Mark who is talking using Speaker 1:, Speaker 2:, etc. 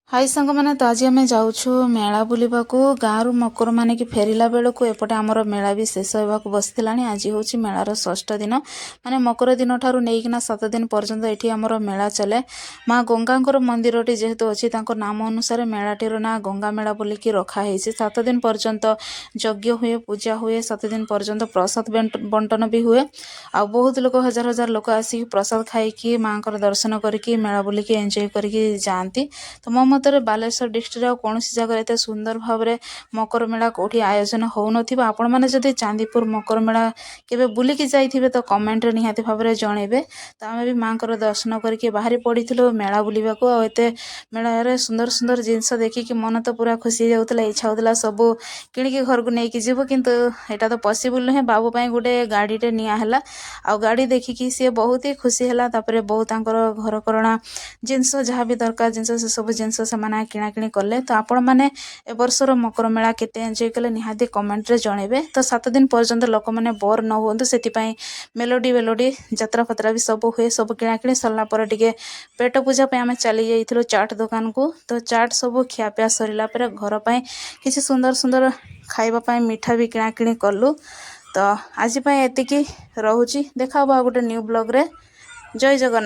Speaker 1: High सांग मैंने तो आज आम जाऊँ मेला बुलवाक गाँव मकर मान की फेरला बेलू एपटे आमर मेला भी शेष होगा बसला आज हूँ मेलार षष्ठ दिन माने मकर दिन ठारू नहींकिना 7 दिन पर्यंत ये आमर मेला चले माँ गंगा मंदिरटी जेहेतु अच्छी नाम अनुसार मेलाटीर ना गंगा मेला बोलिकी रखाही 7 दिन पर्यंत यज्ञ हुए पूजा हुए 7 दिन पर्यंत प्रसाद बंटन भी हुए आ बहुत लोग हजार हजार लोक आसिक प्रसाद खाई माँ दर्शन करके मेला बुलिकी एंजॉय करके जाती। तो मो मतरे बालेश्वर डिस्ट्रिक्ट कौन जगह एत सुंदर भाव में मकर मेला कौटी आयोजन हो नथिबा आपण माने जदि चांदीपुर मकर मेला केबे बुलिकी जाइथिबे तो कमेंट रे निहाती भाव में जणेबे। तो आमे भी माँ दर्शन करके बाहरी पड़ीथिलु मेला बुलिबाको आ एते मेला रे सुंदर सुंदर जिनस देखिकी मन तो पूरा खुशी जाउतला इच्छा होतला सब किणिकी घर को नेकी जीवो किंतु एटा तो पॉसिबल नुहे बाबू पई गोटे गाड़ी टे निया हला आ गाड़ी देखिकी सी बहुत ही खुशी हला तापरे बहुत तांकर घर करଣା जिनस जहाँ भी दरकार जिनस से सब जिनस से किणाकिणी कले। तो आपण मैंने ए वर्षर मकर मेला केते एंजॉय कले निहाती कमेंट रे जणेबे। तो 7 दिन पर्यंत लोक मैंने बोर न होंतु से मेलोडी वेलोडी यात्रा फतरा भी सब हुए सब किणाकिणी सरला पर टिके पेट पूजा पे आमे चली जाइथिलु चाट दुकान को। तो चाट सब खियापिया सरिला पर घर पे किसी सुंदर सुंदर खाइबा पई मिठा भी किणाकिणी कलु। तो आज एतिकी रहुची देखा गोटे न्यू ब्लॉग रे। जय जगन्नाथ।